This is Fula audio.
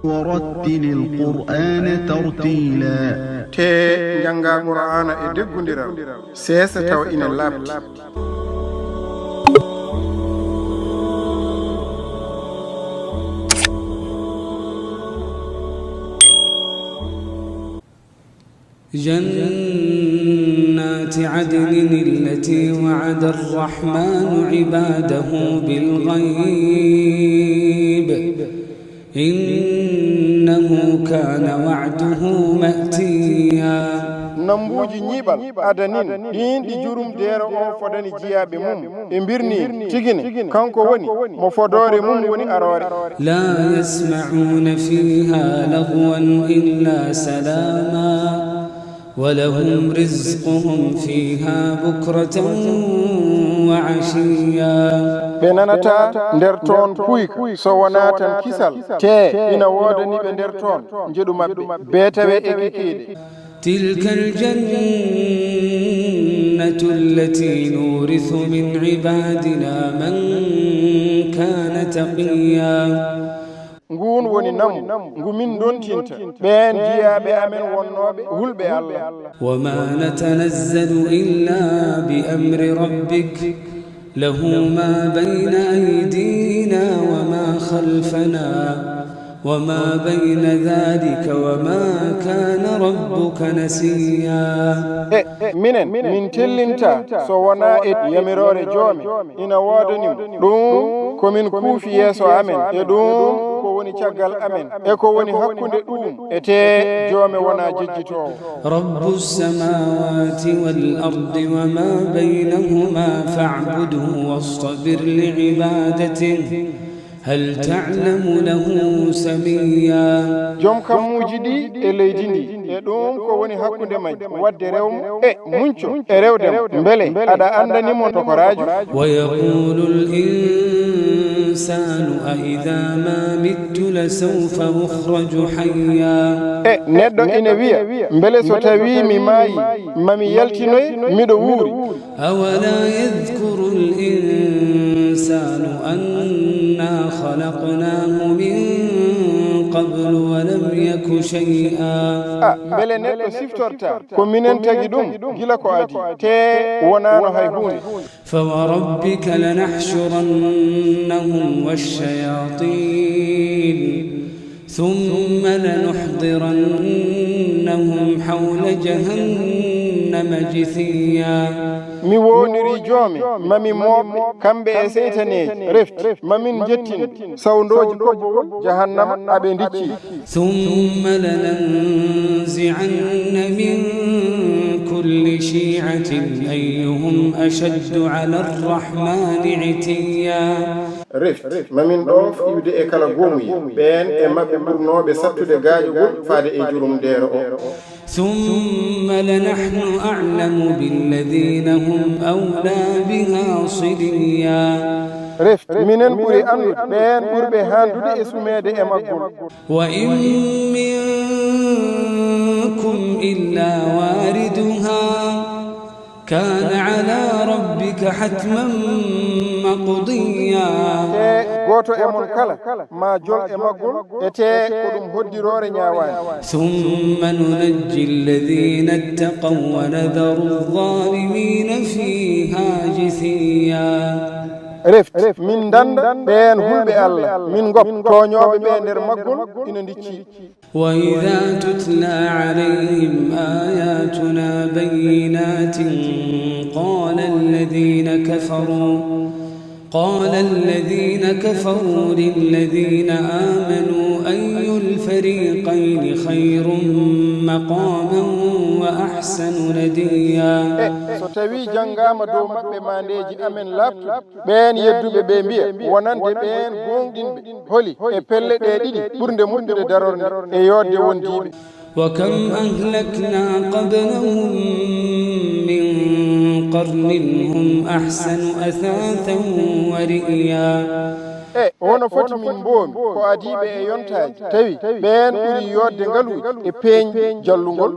ورتل القرآن ترتيلا te janga qur'ana e deggundiral sesa taw ina labti جنات عدن التي وعد الرحمن عباده بالغيب إنه كان وعده مأتيا nambuji nyibal adanin din di jurum dero o fodani jiyabe mum e birni tigine kanko woni mo fodore mum woni arore لا يسمعون فيها لغوا إلا سلاما ولهم رزقهم فيها بكرة وعشيا benanata nder ton puik so wonatan kisal te ina wodani be nder ton jedu mabbe be tawe e kikide تلك الجنة التي نورث من عبادنا من كان تقيا ngun woni nam ngumin don tinta ben jiyabe amen wonnobe hulbe Allah وما نتنزل إلا بأمر ربك له ما بين أيدينا وما خلفنا وما بين ذلك وما كان ربك نسيا minen min tellinta so wona e yamirore joomi ina wodani dum ko min kuufi yeso amen e dum ko woni caggal amen e ko woni hakkunde dum e te joomi wona jejjito رب السماوات والأرض وما بينهما فاعبده واصطبر لعبادته هل تعلم له سميا jom kam mujidi e leydi ndi e dum ko woni hakkunde may wadde rewmo e muncho e rewdem mbele ada andani mon to koraju ويقول الإنسان أإذا ما مت لسوف أخرج حيا e neddo ina wiya mbele so tawi mi mayi mami yaltinoy mido wuri أولا يذكر الإنسان أنا خلقناه من قبل ولم يك شيئا mbele neddo siftorta ko minen tagi dum gila ko adi te wonano hay hunde فوربك لنحشرنهم والشياطين ثم لنحضرنهم حول جهنم جثيا mi woniri joomi mami mobbe kambe e seytaneji reft mamin jettin sawndoji kobbogol jahannama abe dicci ثم لننزعن من كل شيعة أيهم أشد على الرحمن عتيا reft mamin do fiwde e kala gomuyi ben e mabbe burnobe sattude gaajugol faade e jurum dero o ثم لنحن أعلم بالذين هم أولى بها صليا reft minen buri andu ben burbe handude e sumede e maggol وإن منكم إلا واردها كان على ربك حتما مقضيا goto e mon kala ma jol e maggol ete ko dum hoddirore nyaawani ثم ننجي الذين اتقوا ونذر الظالمين فيها جثيا reft min danda ben hulbe Allah min gop toñobe be nder maggol ina dicci وإذا تتلى عليهم آياتنا بينات قال الذين كفروا للذين آمنوا أي الفريقين خير مقاما وأحسن نديا so tawi jangama dow mabbe mandeji amen laptu ben yeddube be biya wonande ben gongdinbe holi e pelle de didi burde muddude darorde e yodde wondibe وكم أهلكنا قبلهم من قرن هم أحسن أثاثا ورئيا wono foti min bomi ko adibe e yontaji tawi ben buri yodde ngaluji e peñ jallungol